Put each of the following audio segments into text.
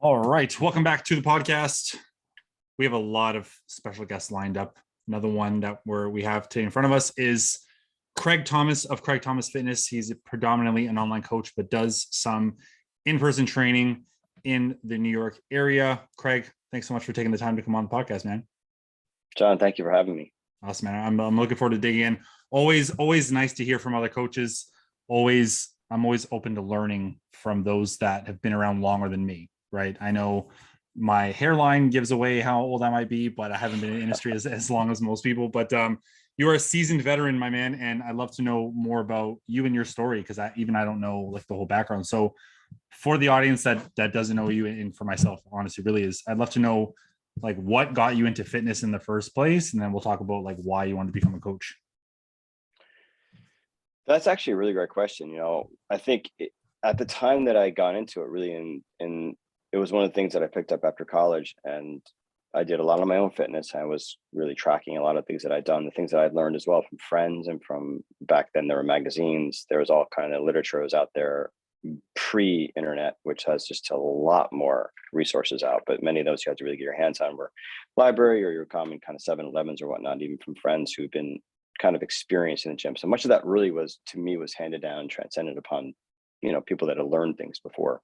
All right. Welcome back to the podcast. We have a lot of special guests lined up. Another one that we have today in front of us is Craig Thomas of Craig Thomas Fitness. He's predominantly an online coach, but does some in-person training in the New York area. Craig, thanks so much for taking the time to come on the podcast, man. John, thank you for having me. Awesome, man. I'm looking forward to digging in. Always nice to hear from other coaches. I'm always open to learning from those that have been around longer than me. Right. I know my hairline gives away how old I might be, but I haven't been in the industry as long as most people. But you are a seasoned veteran, my man. And I'd love to know more about you and your story, because I don't know like the whole background. So for the audience that doesn't know you, and for myself, honestly, really is, I'd love to know like what got you into fitness in the first place. And then we'll talk about like why you wanted to become a coach. That's actually a really great question. I think at the time that I got into it, really, and it was one of the things that I picked up after college, and I did a lot of my own fitness. I was really tracking a lot of things that I'd done, the things that I'd learned as well from friends, and from back then there were magazines. There was all kind of literature was out there pre-internet, which has just a lot more resources out. But many of those you had to really get your hands on were library or your common kind of 7-Elevens or whatnot, even from friends who've been kind of experienced in the gym. So much of that really was, to me, was handed down, transcended upon, people that had learned things before.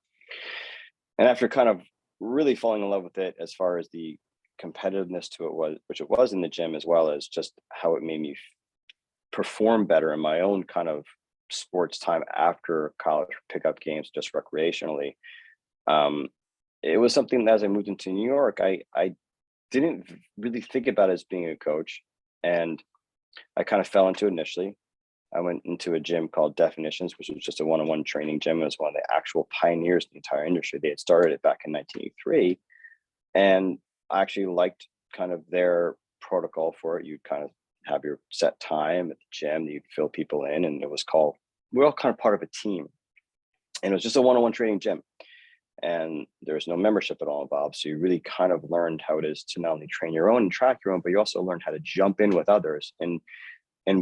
And after kind of really falling in love with it, as far as the competitiveness to it was, which it was in the gym, as well as just how it made me perform better in my own kind of sports time after college, pickup games, just recreationally. It was something that as I moved into New York, I didn't really think about it as being a coach. And I kind of fell into it initially. I went into a gym called Definitions, which was just a one-on-one training gym. It was one of the actual pioneers in the entire industry. They had started it back in 1983. And I actually liked kind of their protocol for it. You'd kind of have your set time at the gym, you'd fill people in, and we're all kind of part of a team. And it was just a one-on-one training gym. And there's no membership at all involved. So you really kind of learned how it is to not only train your own and track your own, but you also learned how to jump in with others. And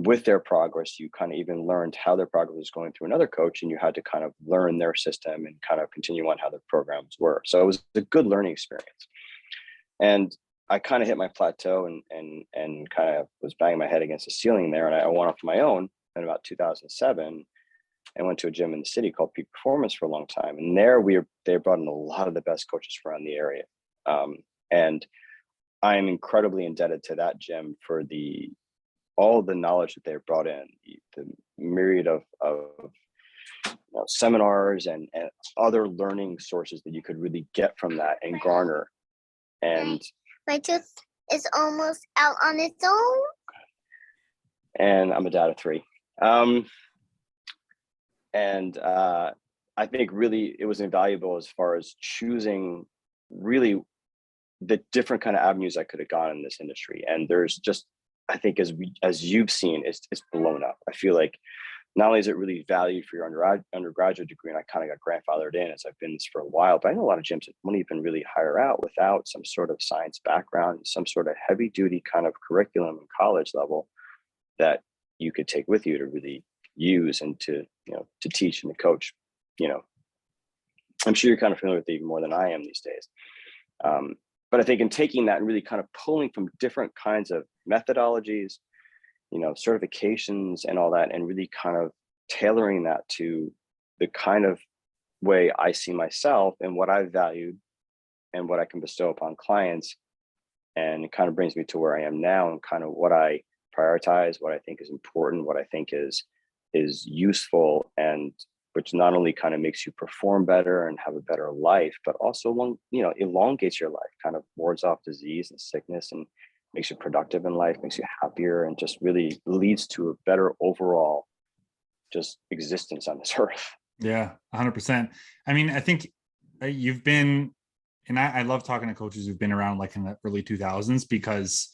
with their progress, you kind of even learned how their progress was going through another coach, and you had to kind of learn their system and kind of continue on how their programs were. So it was a good learning experience. And I kind of hit my plateau and kind of was banging my head against the ceiling there. And I went off my own in about 2007 and went to a gym in the city called Peak Performance for a long time. And there they brought in a lot of the best coaches from around the area. And I am incredibly indebted to that gym for all the knowledge that they brought in, the myriad of seminars and other learning sources that you could really get from that and garner. And my tooth is almost out on its own. And I'm a dad of 3. I think really it was invaluable as far as choosing really the different kind of avenues I could have gone in this industry. And there's just, I think as you've seen, it's blown up. I feel like not only is it really valued for your undergraduate degree, and I kind of got grandfathered in as I've been this for a while, but I know a lot of gyms that won't even really hire out without some sort of science background, some sort of heavy duty kind of curriculum in college level that you could take with you to really use and to teach and to coach. I'm sure you're kind of familiar with it even more than I am these days. But I think in taking that and really kind of pulling from different kinds of methodologies, certifications and all that, and really kind of tailoring that to the kind of way I see myself and what I valued and what I can bestow upon clients. And it kind of brings me to where I am now and kind of what I prioritize, what I think is important, what I think is useful, and which not only kind of makes you perform better and have a better life, but also elongates your life, kind of wards off disease and sickness, and makes you productive in life, makes you happier, and just really leads to a better overall just existence on this earth. Yeah, 100%. I mean, I think you've been, and I love talking to coaches who've been around like in the early 2000s, because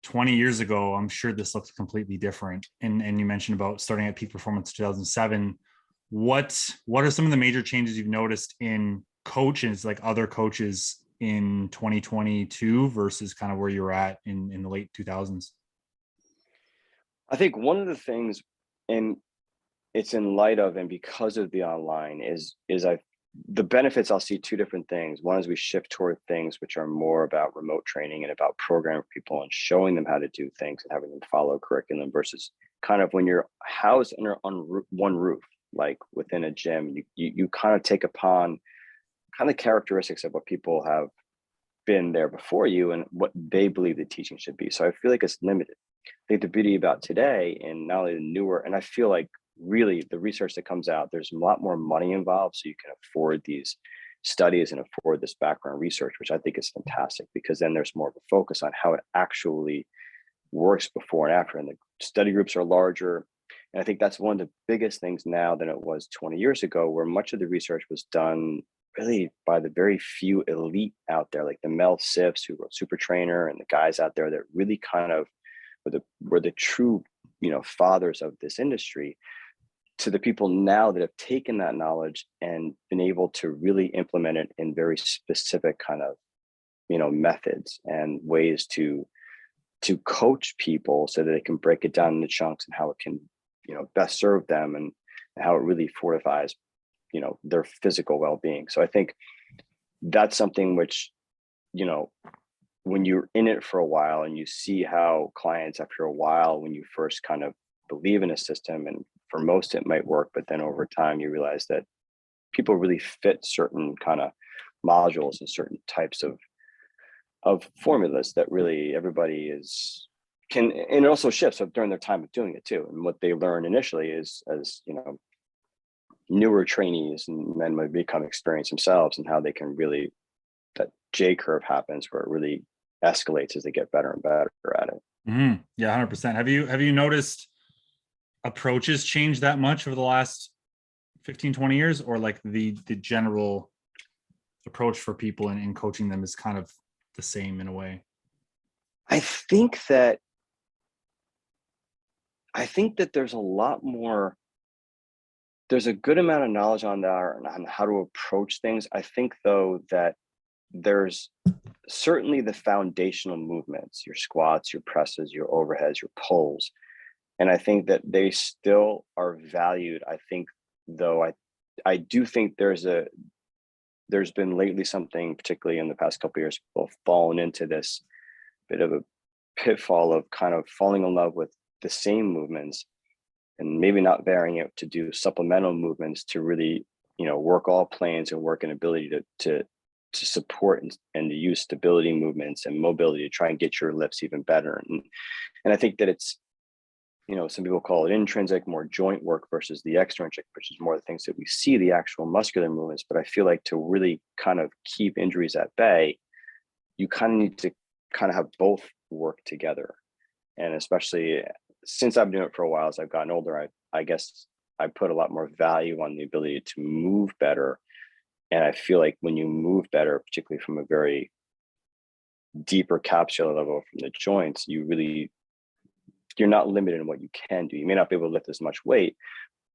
20 years ago, I'm sure this looks completely different. And you mentioned about starting at Peak Performance 2007. What are some of the major changes you've noticed in coaches, like other coaches in 2022 versus kind of where you're at in the late 2000s? I think one of the things, and it's in light of and because of the online, is I've the benefits, I'll see two different things. One is we shift toward things which are more about remote training and about programming people and showing them how to do things and having them follow curriculum, versus kind of when you're housed on one roof, like within a gym, you kind of take upon kind of characteristics of what people have been there before you and what they believe the teaching should be. So I feel like it's limited. I think the beauty about today, and not only the newer, and I feel like really the research that comes out, there's a lot more money involved, so you can afford these studies and afford this background research, which I think is fantastic, because then there's more of a focus on how it actually works before and after, and the study groups are larger. And I think that's one of the biggest things now than it was 20 years ago, where much of the research was done really by the very few elite out there, like the Mel Siffs who wrote Super Trainer, and the guys out there that really kind of were the true, fathers of this industry, to the people now that have taken that knowledge and been able to really implement it in very specific kind of, methods and ways to coach people so that they can break it down into chunks and how it can, best serve them, and how it really fortifies, their physical well-being. So I think that's something which, when you're in it for a while and you see how clients, after a while, when you first kind of believe in a system, and for most it might work, but then over time you realize that people really fit certain kind of modules and certain types of formulas that really everybody and it also shifts up during their time of doing it too. And what they learn initially is, as newer trainees and men might become experienced themselves, and how they can really, that J curve happens where it really escalates as they get better and better at it. Mm-hmm. Yeah, 100%. Have you noticed approaches change that much over the last 15, 20 years, or like the general approach for people in coaching them is kind of the same in a way? I think that there's a lot more, there's a good amount of knowledge on how to approach things. I think though that there's certainly the foundational movements, your squats, your presses, your overheads, your pulls. And I think that they still are valued. I think though, I do think there's been lately something, particularly in the past couple of years, people have fallen into this bit of a pitfall of kind of falling in love with the same movements and maybe not varying it to do supplemental movements to really, work all planes and work an ability to support and to use stability movements and mobility to try and get your lifts even better. And I think that it's, some people call it intrinsic, more joint work, versus the extrinsic, which is more the things that we see, the actual muscular movements. But I feel like to really kind of keep injuries at bay, you kind of need to kind of have both work together. And especially since I've been doing it for a while, as I've gotten older, I guess I put a lot more value on the ability to move better. And I feel like when you move better, particularly from a very deeper capsular level from the joints, you're not limited in what you can do. You may not be able to lift as much weight,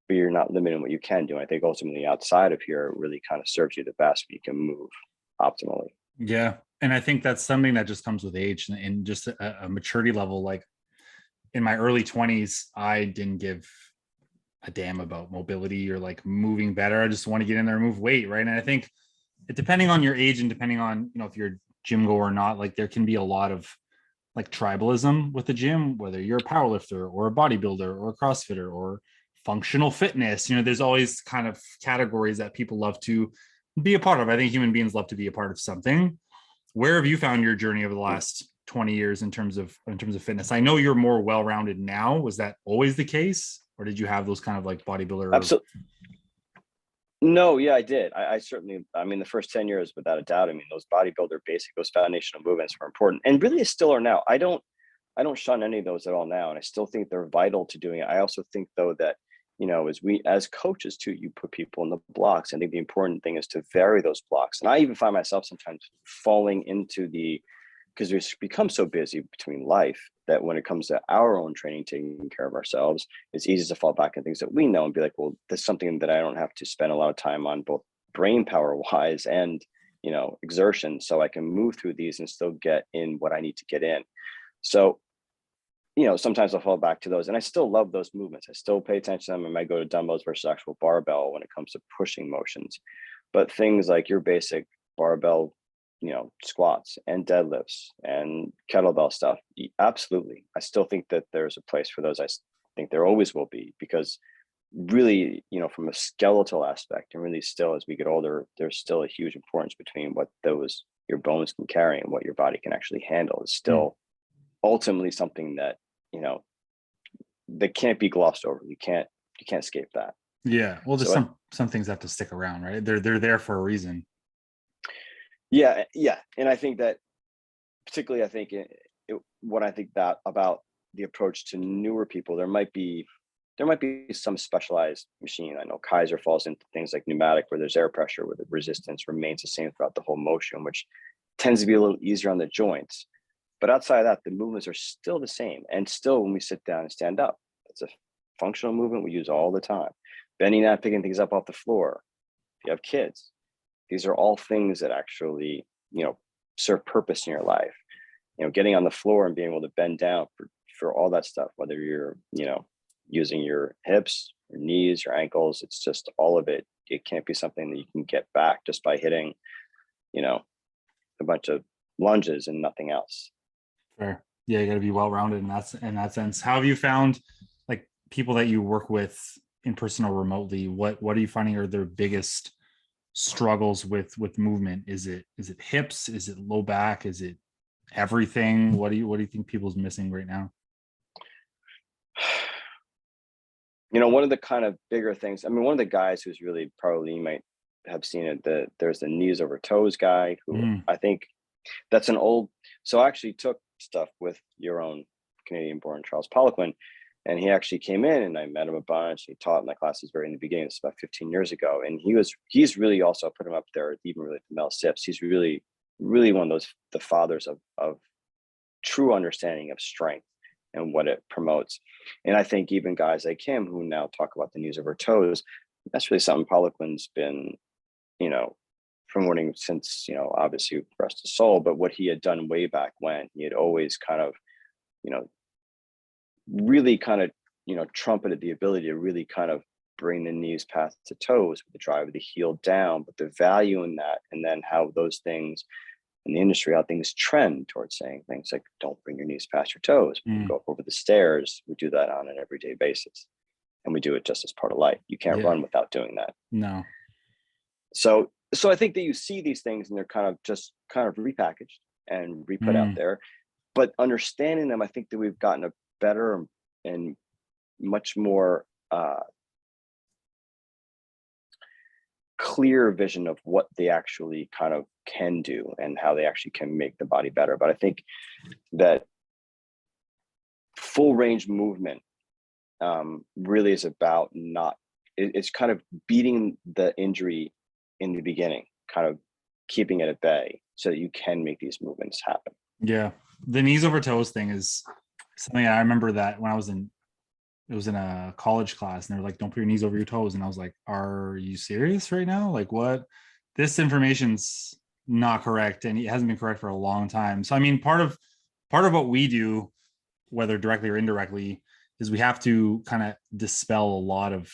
but you're not limited in what you can do. And I think ultimately outside of here, it really kind of serves you the best, but you can move optimally. Yeah. And I think that's something that just comes with age and just a maturity level. Like in my early 20s, I didn't give a damn about mobility or like moving better. I just want to get in there and move weight. Right. And I think depending on your age and depending on, if you're a gym goer or not, like there can be a lot of like tribalism with the gym, whether you're a powerlifter or a bodybuilder or a CrossFitter or functional fitness. There's always kind of categories that people love to be a part of. I think human beings love to be a part of something. Where have you found your journey over the last 20 years in terms of fitness? I know you're more well-rounded now. Was that always the case, or did you have those kind of like bodybuilder? Absolutely. No, yeah, I did. I certainly, the first 10 years, without a doubt, those bodybuilder basic, those foundational movements were important, and really still are now. I don't shun any of those at all now. And I still think they're vital to doing it. I also think though that, as coaches too, you put people in the blocks. I think the important thing is to vary those blocks. And I even find myself sometimes falling into because we've become so busy between life that when it comes to our own training, taking care of ourselves, it's easy to fall back on things that we know and be like, well, that's something that I don't have to spend a lot of time on, both brain power wise and, exertion. So I can move through these and still get in what I need to get in. So, sometimes I'll fall back to those, and I still love those movements. I still pay attention to them. I might go to dumbbells versus actual barbell when it comes to pushing motions. But things like your basic barbell, squats and deadlifts and kettlebell stuff, absolutely. I still think that there's a place for those. I think there always will be, because really, from a skeletal aspect, and really still as we get older, there's still a huge importance between what your bones can carry and what your body can actually handle. Is still ultimately something that, that can't be glossed over. You can't escape that. Yeah. Well, just So some things have to stick around, right? They're there for a reason. yeah. And I think that particularly, I think what I think that about the approach to newer people, there might be some specialized machine. I know Kaiser falls into things like pneumatic, where there's air pressure, where the resistance remains the same throughout the whole motion, which tends to be a little easier on the joints. But outside of that, the movements are still the same. And still, when we sit down and stand up, it's a functional movement we use all the time. Bending down, picking things up off the floor. If you have kids, these are all things that actually, serve purpose in your life. Getting on the floor and being able to bend down for all that stuff, whether you're, using your hips, your knees, your ankles, it's just all of it. It can't be something that you can get back just by hitting, a bunch of lunges and nothing else. Fair. Yeah, you got to be well-rounded in that sense. How have you found, like, people that you work with in person or remotely? What are you finding are their biggest struggles with movement? Is it hips? Is it low back? Is it everything? What do you think people's missing right now? One of the kind of bigger things, one of the guys who's really, probably you might have seen it, there's the knees over toes guy, who I think that's an old, so I actually took stuff with your own Canadian born Charles Poliquin, and he actually came in and I met him a bunch. He taught my classes very in the beginning. It's about 15 years ago. And he's really also put him up there, even really Mel Sips. He's really, really one of the fathers of true understanding of strength and what it promotes. And I think even guys like him who now talk about the knees over toes, that's really something Poliquin's been, promoting since, obviously rest his soul, but what he had done way back when. He had always kind of, really kind of, trumpeted the ability to really kind of bring the knees past the toes with the drive of the heel down, but the value in that, and then how those things in the industry, how things trend towards saying things like, don't bring your knees past your toes. We go up over the stairs. We do that on an everyday basis. And we do it just as part of life. You can't run without doing that. No. So I think that you see these things and they're kind of repackaged and re-put out there, but understanding them, I think that we've gotten a better and much more clear vision of what they actually kind of can do and how they actually can make the body better. But I think that full range movement really is about it's kind of beating the injury in the beginning, kind of keeping it at bay so that you can make these movements happen. Yeah. The knees over toes thing is something I remember that when it was in a college class and they were like, don't put your knees over your toes. And I was like, are you serious right now? Like, what? This information's not correct. And it hasn't been correct for a long time. So, part of what we do, whether directly or indirectly, is we have to kind of dispel a lot of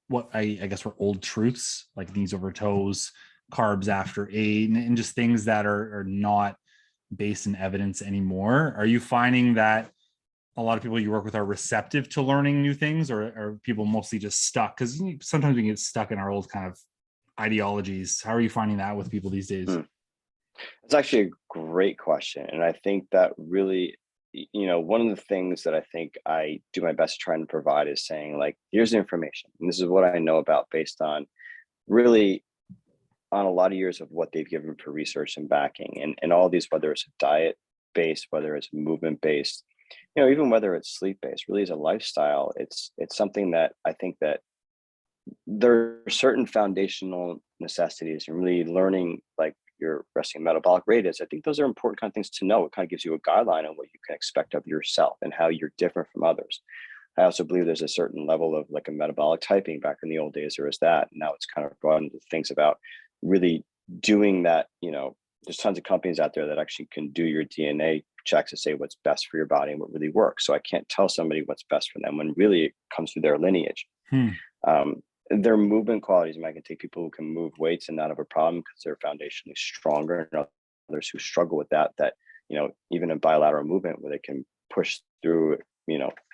what I guess were old truths, like knees over toes, carbs after 8, and just things that are not based in evidence anymore. Are you finding that a lot of people you work with are receptive to learning new things, or are people mostly just stuck? Because sometimes we get stuck in our old kind of ideologies. How are you finding that with people these days? It's actually a great question. And I think that really, one of the things that I think I do my best to try and provide is saying, like, here's the information. And this is what I know about based on really on a lot of years of what they've given for research and backing, and all these, whether it's diet based, whether it's movement based, even whether it's sleep based, really is a lifestyle. It's something that I think that there are certain foundational necessities, and really learning like your resting metabolic rate is. I think those are important kind of things to know. It kind of gives you a guideline on what you can expect of yourself and how you're different from others. I also believe there's a certain level of like a metabolic typing. Back in the old days, there was that. Now it's kind of brought into things about really doing that. There's tons of companies out there that actually can do your DNA checks to say what's best for your body and what really works. So I can't tell somebody what's best for them when really it comes through their lineage. their movement qualities. I can take people who can move weights and not have a problem because they're foundationally stronger, and others who struggle with that, even in bilateral movement where they can push through,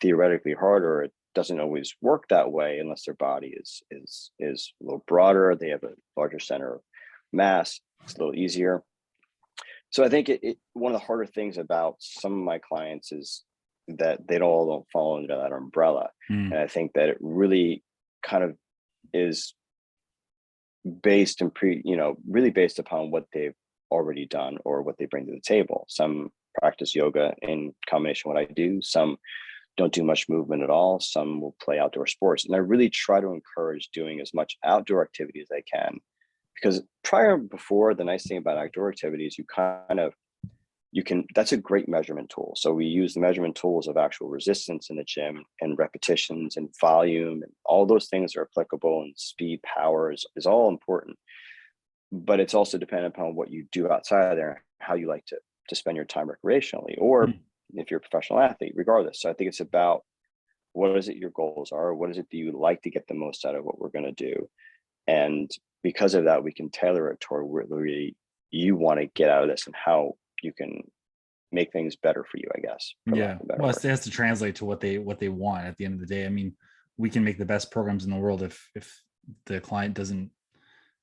theoretically harder, it doesn't always work that way unless their body is a little broader, they have a larger center of mass, it's a little easier. So I think one of the harder things about some of my clients is that they don't fall under that umbrella. And I think that it really kind of is based and really based upon what they've already done or what they bring to the table. Some practice yoga in combination with what I do. Some don't do much movement at all. Some will play outdoor sports. And I really try to encourage doing as much outdoor activity as I can, because before, the nice thing about outdoor activities, that's a great measurement tool. So we use the measurement tools of actual resistance in the gym and repetitions and volume, and all those things are applicable, and speed, power is all important. But it's also dependent upon what you do outside of there, how you like to spend your time recreationally, or if you're a professional athlete, regardless. So I think it's about, what is it your goals are? What is it that you like to get the most out of what we're going to do? And because of that, we can tailor it toward what really you want to get out of this and how you can make things better for you, I guess. Yeah. Well, it has to translate to what they want at the end of the day. I mean, we can make the best programs in the world if the client doesn't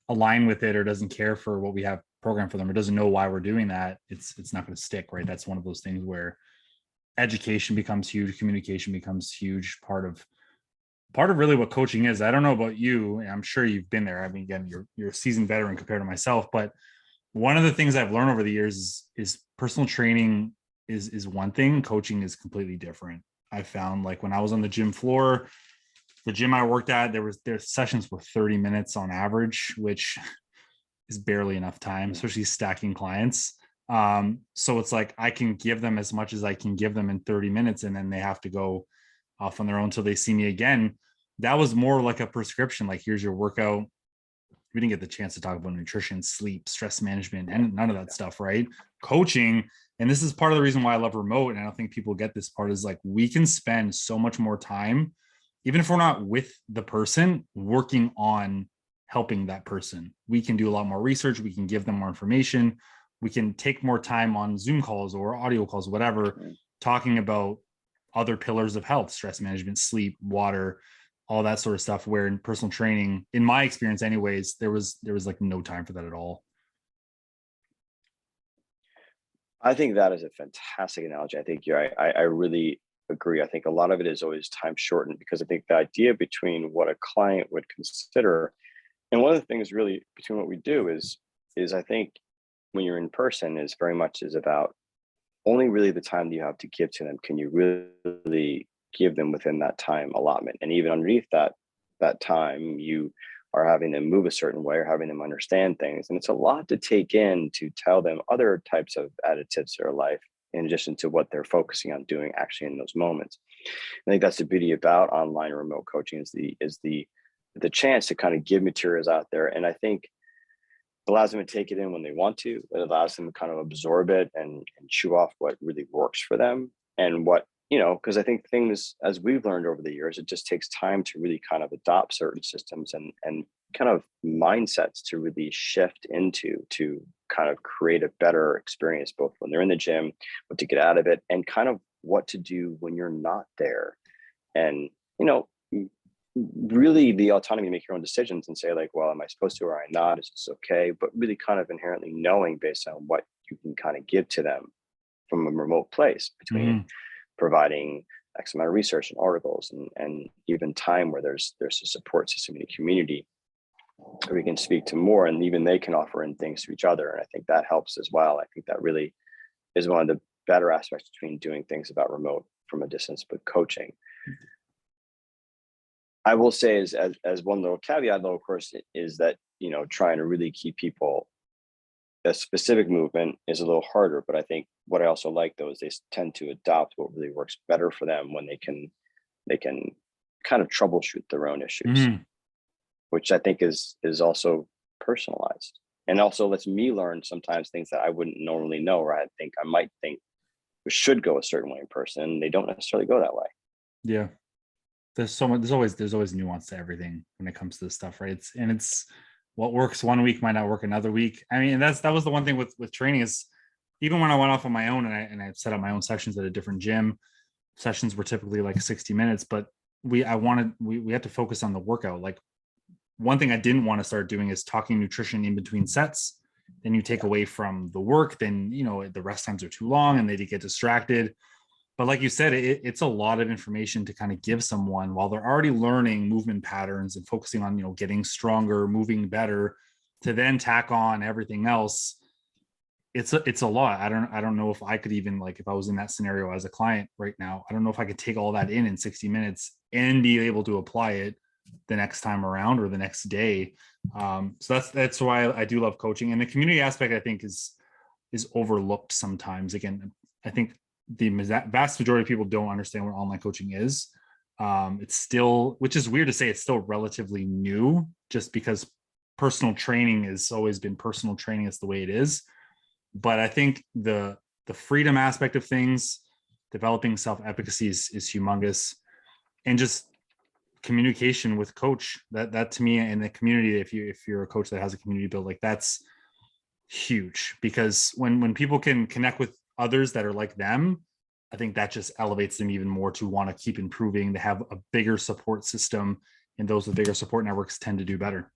align with it or doesn't care for what we have programmed for them or doesn't know why we're doing that, it's not going to stick, right? That's one of those things where education becomes huge, communication becomes huge, part of really what coaching is. I don't know about you, and I'm sure you've been there. I mean, again, you're a seasoned veteran compared to myself, but one of the things I've learned over the years is personal training is one thing, coaching is completely different. I found, like, when I was on the gym floor, the gym I worked at, their sessions were 30 minutes on average, which is barely enough time, especially stacking clients. So it's like, I can give them as much as I can give them in 30 minutes, and then they have to go off on their own until they see me again. That was more like a prescription. Like, here's your workout. We didn't get the chance to talk about nutrition, sleep, stress management, and none of that stuff, right? Coaching. And this is part of the reason why I love remote. And I don't think people get this part, is like, we can spend so much more time, even if we're not with the person, working on helping that person. We can do a lot more research. We can give them more information. We can take more time on Zoom calls or audio calls, whatever, talking about other pillars of health, stress management, sleep, water, all that sort of stuff, where in personal training, in my experience anyways, there was like no time for that at all. I think that is a fantastic analogy. I think I really agree. I think a lot of it is always time shortened, because I think the idea between what a client would consider, and one of the things really between what we do is I think when you're in person is very much is about only really the time that you have to give to them. Can you really give them within that time allotment? And even underneath that time, you are having them move a certain way or having them understand things. And it's a lot to take in to tell them other types of additives to their life, in addition to what they're focusing on doing actually in those moments. I think that's the beauty about online or remote coaching, is the chance to kind of give materials out there. And I think it allows them to take it in when they want to. It allows them to kind of absorb it and chew off what really works for them. And what, because I think things, as we've learned over the years, it just takes time to really kind of adopt certain systems and kind of mindsets to really shift into, to kind of create a better experience, both when they're in the gym, what to get out of it, and kind of what to do when you're not there. And, really the autonomy to make your own decisions and say, like, well, am I supposed to or am I not? Is this okay? But really kind of inherently knowing based on what you can kind of give to them from a remote place, between providing X amount of research and articles and even time where there's a support system in the community where we can speak to more, and even they can offer in things to each other. And I think that helps as well. I think that really is one of the better aspects between doing things about remote from a distance, but coaching. I will say as one little caveat, though, of course, is that, trying to really keep people, a specific movement is a little harder. But I think what I also like, though, is they tend to adopt what really works better for them when they can kind of troubleshoot their own issues, which I think is also personalized, and also lets me learn sometimes things that I wouldn't normally know, or I might think we should go a certain way in person. They don't necessarily go that way. Yeah. there's always nuance to everything when it comes to this stuff, right? It's what works one week might not work another week. I mean, and that was the one thing with training is even when I went off on my own and I set up my own sessions at a different gym, sessions were typically like 60 minutes, but we had to focus on the workout. Like one thing I didn't want to start doing is talking nutrition in between sets. Then you take away from the work, then the rest times are too long and they get distracted. But like you said, it's a lot of information to kind of give someone while they're already learning movement patterns and focusing on, getting stronger, moving better, to then tack on everything else. It's a lot. I don't know if I could even, like, if I was in that scenario as a client right now, I don't know if I could take all that in 60 minutes and be able to apply it the next time around or the next day. So that's why I do love coaching, and the community aspect I think is overlooked sometimes. Again, I think the vast majority of people don't understand what online coaching is. It's still, which is weird to say, it's still relatively new, just because personal training has always been personal training. It's the way it is. But I think the freedom aspect of things, developing self-efficacy is humongous, and just communication with coach, that to me, in the community, if you're a coach that has a community build, like, that's huge, because when people can connect with others that are like them, I think that just elevates them even more to want to keep improving, to have a bigger support system, and those with bigger support networks tend to do better.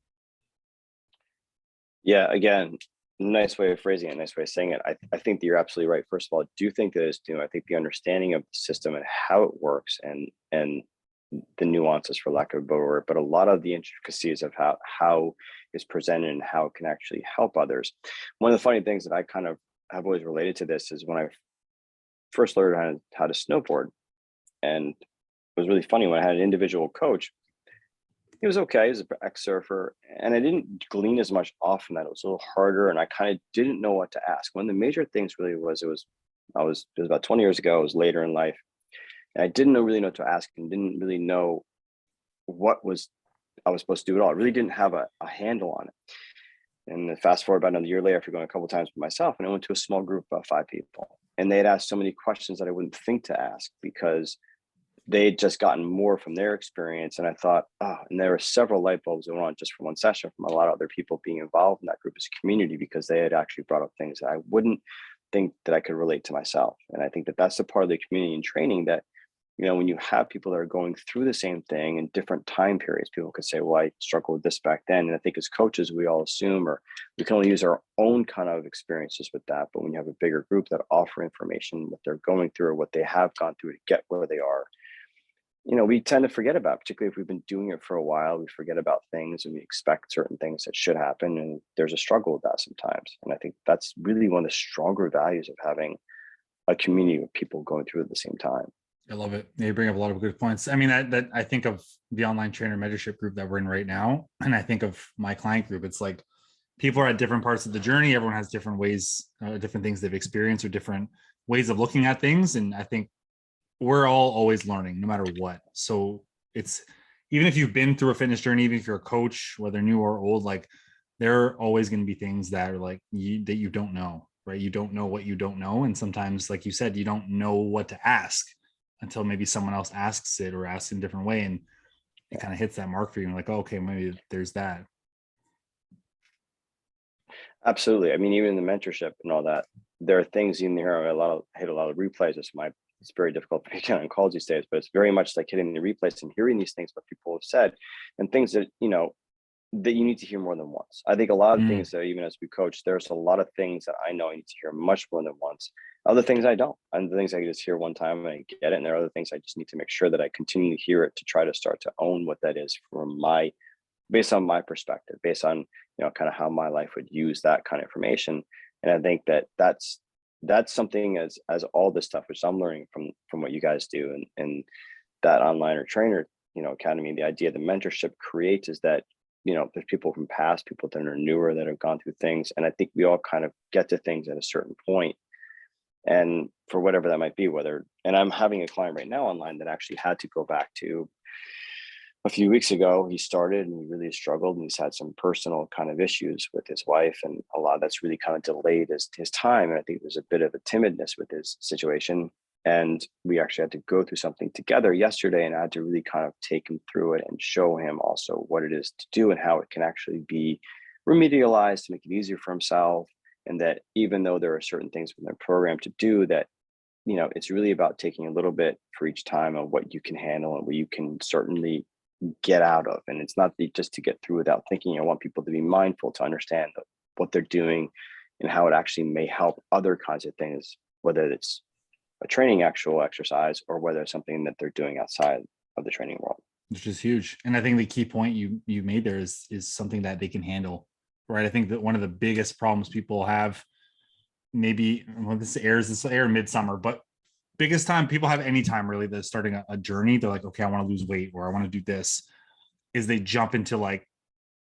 Yeah, again, nice way of phrasing it, nice way of saying it. I think that you're absolutely right. First of all, I do think that it's new. I think the understanding of the system and how it works, and the nuances, for lack of a better word, but a lot of the intricacies of how it's presented and how it can actually help others. One of the funny things that I kind of have always related to this is when I first learned how to snowboard, and it was really funny when I had an individual coach. He was okay. He was an ex-surfer, and I didn't glean as much off from that. It was a little harder, and I kind of didn't know what to ask. One of the major things really was, it was about 20 years ago. It was later in life, and I didn't really know what to ask, and didn't really know what I was supposed to do at all. I really didn't have a handle on it. And then fast forward about another year later, after going a couple of times with myself, and I went to a small group of about 5 people, and they had asked so many questions that I wouldn't think to ask, because they had just gotten more from their experience. And I thought, and there were several light bulbs that went on just from one session from a lot of other people being involved in that group as a community, because they had actually brought up things that I wouldn't think that I could relate to myself. And I think that that's the part of the community and training that, when you have people that are going through the same thing in different time periods, people could say, well, I struggled with this back then. And I think as coaches, we all assume, or we can only use our own kind of experiences with that. But when you have a bigger group that offer information, what they're going through or what they have gone through to get where they are, we tend to forget about, particularly if we've been doing it for a while, we forget about things and we expect certain things that should happen. And there's a struggle with that sometimes. And I think that's really one of the stronger values of having a community of people going through at the same time. I love it. You bring up a lot of good points. I mean, that I think of the online trainer mentorship group that we're in right now, and I think of my client group. It's like people are at different parts of the journey. Everyone has different ways, different things they've experienced, or different ways of looking at things. And I think we're all always learning, no matter what. So it's, even if you've been through a fitness journey, even if you're a coach, whether new or old, like, there are always going to be things that are like that you don't know, right? You don't know what you don't know. And sometimes, like you said, you don't know what to ask until maybe someone else asks it, or asks in a different way. And it kind of hits that mark for you. And like, oh, okay, maybe there's that. Absolutely. I mean, even in the mentorship and all that, there are things in here. I hit a lot of replays. It's very difficult to get on calls these days, but it's very much like hitting the replays and hearing these things what people have said, and things that, that you need to hear more than once. I think a lot of things that, even as we coach, there's a lot of things that I know I need to hear much more than once. Other things I don't. And the things I can just hear one time and I get it. And there are other things I just need to make sure that I continue to hear it, to try to start to own what that is based on my perspective, based on, kind of how my life would use that kind of information. And I think that that's something as all this stuff, which I'm learning from what you guys do, and that online or trainer, academy, the idea the mentorship creates is that, there's people from past, people that are newer, that have gone through things. And I think we all kind of get to things at a certain point, and for whatever that might be, and I'm having a client right now online that actually had to go back to a few weeks ago. He started and he really struggled, and he's had some personal kind of issues with his wife, and a lot that's really kind of delayed his time. And I think there's a bit of a timidness with his situation. And we actually had to go through something together yesterday, and I had to really kind of take him through it and show him also what it is to do and how it can actually be remedialized to make it easier for himself. And that even though there are certain things within the program to do, that, it's really about taking a little bit for each time of what you can handle and what you can certainly get out of. And it's not just to get through without thinking. I want people to be mindful, to understand what they're doing and how it actually may help other kinds of things, whether it's a training actual exercise or whether it's something that they're doing outside of the training world. Which is huge. And I think the key point you made there is something that they can handle, right? I think that one of the biggest problems people have, maybe this air midsummer, but biggest time people have any time really that's starting a journey, they're like, okay, I want to lose weight or I want to do this, is they jump into like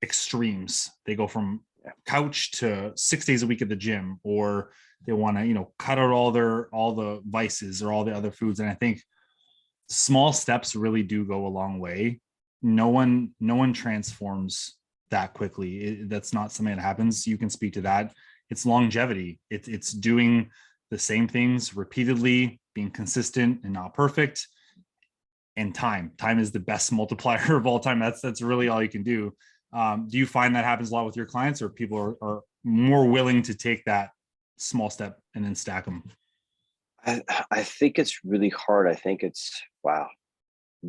extremes. They go from couch to 6 days a week at the gym, or they want to, cut out all the vices or all the other foods. And I think small steps really do go a long way. No one transforms that quickly. That's not something that happens. You can speak to that. It's longevity. It's doing the same things repeatedly, being consistent and not perfect. And time is the best multiplier of all time. That's really all you can do. Do you find that happens a lot with your clients, or people are more willing to take that small step and then stack them? I think it's really hard. I think wow.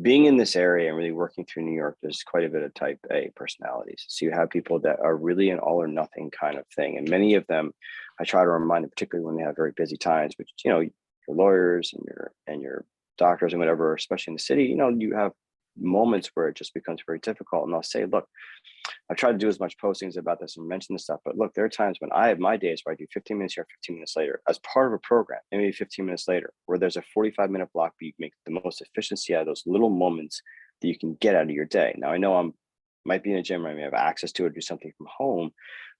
Being in this area and really working through New York, there's quite a bit of type A personalities. So you have people that are really an all or nothing kind of thing. And many of them, I try to remind them, particularly when they have very busy times, which, your lawyers and your doctors and whatever, especially in the city, you have moments where it just becomes very difficult. And I'll say, look, I try to do as much postings about this and mention this stuff, but look, there are times when I have my days where I do 15 minutes here, 15 minutes later as part of a program, and maybe 15 minutes later, where there's a 45-minute block, but you make the most efficiency out of those little moments that you can get out of your day. Now, I know might be in a gym, I may have access to it, or do something from home,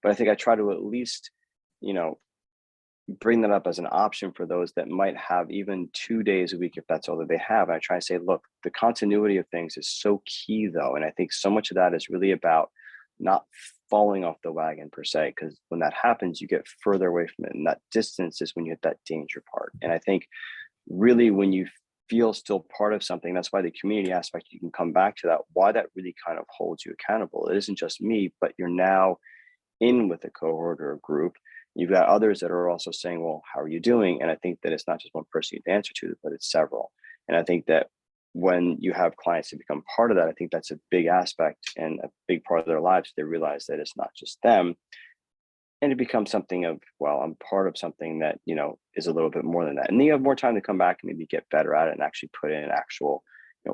but I think I try to at least, bring that up as an option for those that might have even 2 days a week, if that's all that they have. And I try to say, look, the continuity of things is so key though. And I think so much of that is really about not falling off the wagon per se, because when that happens, you get further away from it. And that distance is when you hit that danger part. And I think really when you feel still part of something, that's why the community aspect, you can come back to that, why that really kind of holds you accountable. It isn't just me, but you're now in with a cohort or a group. You've got others that are also saying, well, how are you doing? And I think that it's not just one person you answer to, but it's several. And I think that when you have clients to become part of that, I think that's a big aspect and a big part of their lives. They realize that it's not just them. And it becomes something of, well, I'm part of something that, is a little bit more than that. And then you have more time to come back and maybe get better at it and actually put in actual,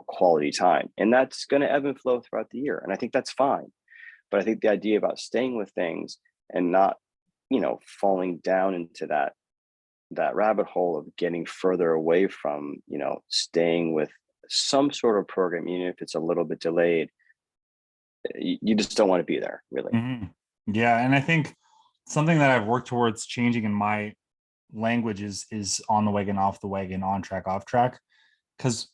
quality time. And that's going to ebb and flow throughout the year. And I think that's fine. But I think the idea about staying with things and not, falling down into that rabbit hole of getting further away from, staying with some sort of program, even if it's a little bit delayed, you just don't want to be there, really. Mm-hmm. Yeah. And I think something that I've worked towards changing in my language is on the wagon, off the wagon, on track, off track. Because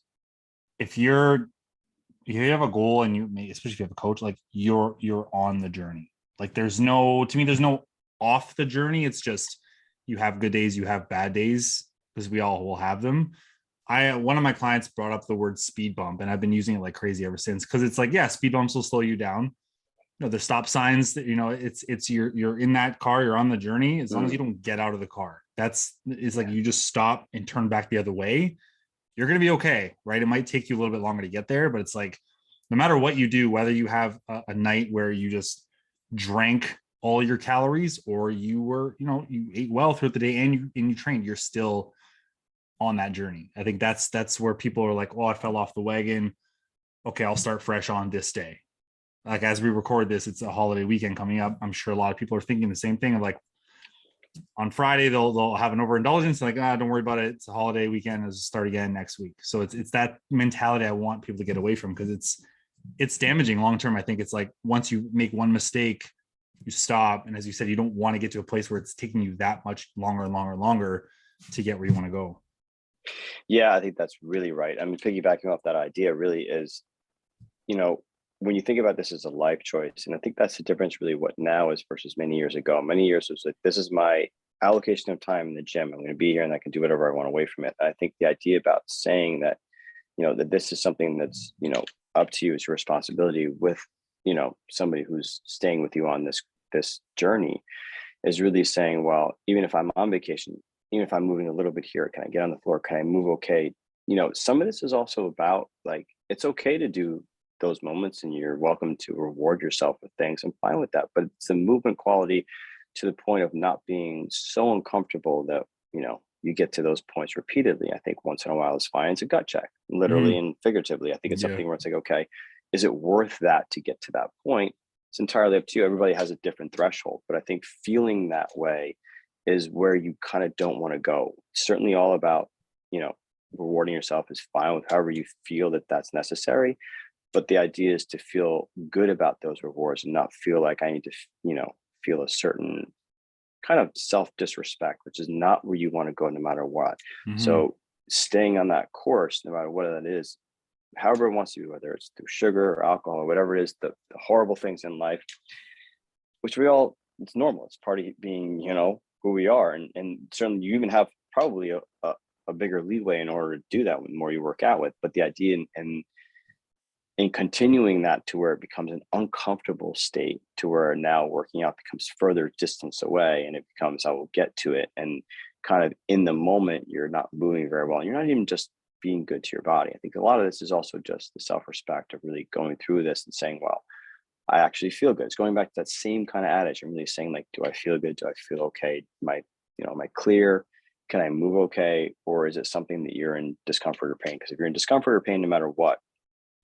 if you have a goal and especially if you have a coach, like you're on the journey. Like there's no off the journey. It's just, you have good days, you have bad days, because we all will have them. One of my clients brought up the word speed bump, and I've been using it like crazy ever since, because it's like, yeah, speed bumps will slow you down. The stop signs that, it's you're in that car, you're on the journey. As long as you don't get out of the car, it's like you just stop and turn back the other way, you're going to be okay, right? It might take you a little bit longer to get there, but it's like, no matter what you do, whether you have a night where you just drank all your calories, or you ate well throughout the day and you trained, you're still on that journey. I think that's where people are like, oh, I fell off the wagon. Okay, I'll start fresh on this day. Like, as we record this, it's a holiday weekend coming up. I'm sure a lot of people are thinking the same thing of like, on Friday, they'll have an overindulgence. Like, don't worry about it. It's a holiday weekend. Let's start again next week. So it's that mentality I want people to get away from, because it's damaging long-term. I think it's like, once you make one mistake, you stop. And as you said, you don't want to get to a place where it's taking you that much longer and longer and longer to get where you want to go. Yeah, I think that's really right. I mean, piggybacking off that idea really is, when you think about this as a life choice, and I think that's the difference really what now is versus many years ago. Many years it was like, this is my allocation of time in the gym. I'm going to be here and I can do whatever I want away from it. I think the idea about saying that, that this is something that's, up to you, as your responsibility with, somebody who's staying with you on this journey, is really saying, well, even if I'm on vacation, even if I'm moving a little bit here, can I get on the floor? Can I move okay? Some of this is also about, like, it's okay to do those moments and you're welcome to reward yourself with things. I'm fine with that. But it's the movement quality to the point of not being so uncomfortable that, you get to those points repeatedly. I think once in a while is fine. It's a gut check, literally and figuratively. I think it's something where it's like, okay, is it worth that to get to that point? It's entirely up to you. Everybody has a different threshold, but I think feeling that way is where you kind of don't want to go. It's certainly all about, rewarding yourself is fine with however you feel that that's necessary. But the idea is to feel good about those rewards and not feel like I need to, feel a certain kind of self-disrespect, which is not where you want to go no matter what. So staying on that course, no matter what that is, however it wants to be, whether it's through sugar or alcohol or whatever it is, the horrible things in life, which it's normal. It's part of being, who we are. And certainly you even have probably a bigger leeway in order to do that the more you work out with. But the idea in continuing that to where it becomes an uncomfortable state, to where now working out becomes further distance away, and it becomes, I will get to it. And kind of in the moment, you're not moving very well. And you're not even just being good to your body. I think a lot of this is also just the self-respect of really going through this and saying, well, I actually feel good. It's going back to that same kind of adage. I'm really saying, like, do I feel good? Do I feel okay? Am I clear? Can I move okay? Or is it something that you're in discomfort or pain? Because if you're in discomfort or pain, no matter what,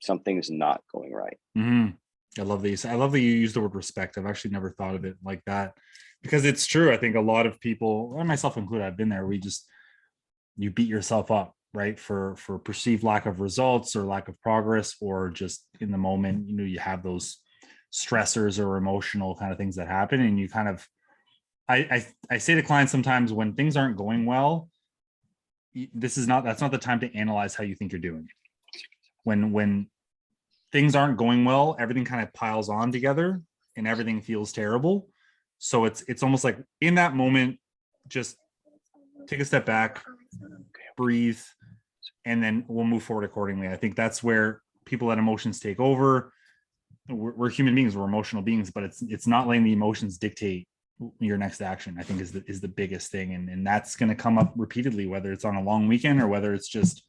something's not going right. I love these. I love that you use the word respect. I've actually never thought of it like that, because it's true. I think a lot of people, and myself included, I've been there. You beat yourself up, right? For perceived lack of results or lack of progress, or just in the moment, you have those stressors or emotional kind of things that happen. And you kind of, I say to clients sometimes, when things aren't going well, that's not the time to analyze how you think you're doing. When things aren't going well, everything kind of piles on together and everything feels terrible. So it's almost like in that moment, just take a step back, breathe, and then we'll move forward accordingly. I think that's where people let emotions take over. We're human beings, we're emotional beings, but it's not letting the emotions dictate your next action, I think is the biggest thing. And that's going to come up repeatedly, whether it's on a long weekend or whether it's just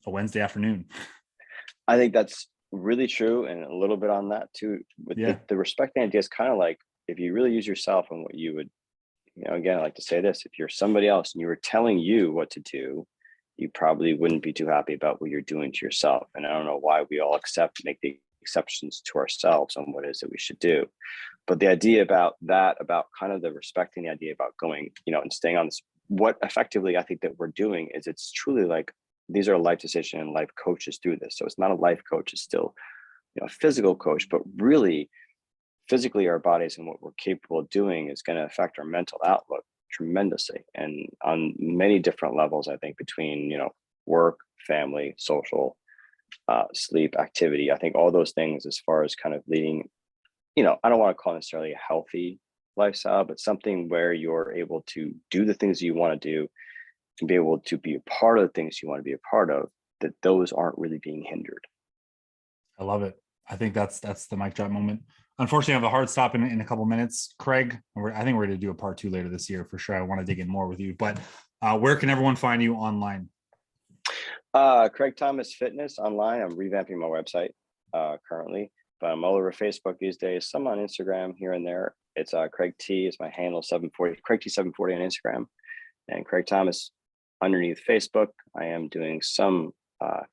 a Wednesday afternoon. I think that's really true. And a little bit on that too, with the respecting idea is kind of like, if you really use yourself and what you would, again, I like to say this, if you're somebody else and you were telling you what to do, you probably wouldn't be too happy about what you're doing to yourself. And I don't know why we all make the exceptions to ourselves on what it is that we should do. But the idea about kind of the respecting the idea about going, and staying on this, what effectively I think that we're doing is, it's truly like, these are a life decision and life coaches through this. So it's not a life coach, it's still, a physical coach, but really physically our bodies and what we're capable of doing is going to affect our mental outlook tremendously. And on many different levels, I think, between, work, family, social, sleep, activity. I think all those things, as far as kind of leading, I don't want to call it necessarily a healthy lifestyle, but something where you're able to do the things you want to do and be able to be a part of the things you want to be a part of, that those aren't really being hindered. I love it. I think that's the mic drop moment. Unfortunately, I have a hard stop in a couple minutes, Craig. I think we're going to do a part 2 later this year for sure. I want to dig in more with you, but where can everyone find you online? Craig Thomas Fitness online. I'm revamping my website currently, but I'm all over Facebook these days. Some on Instagram here and there. It's Craig T is my handle, 740 Craig T 740 on Instagram, and Craig Thomas underneath Facebook. I am doing some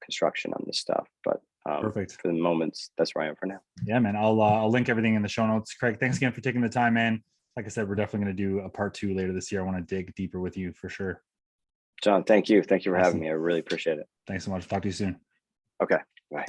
construction on this stuff, but perfect. For the moments, that's where I am for now. Yeah, man. I'll link everything in the show notes. Craig, thanks again for taking the time, man. Like I said, we're definitely going to do a part 2 later this year. I want to dig deeper with you for sure. John, thank you. Thank you for having me. I really appreciate it. Thanks so much. Talk to you soon. Okay. Bye.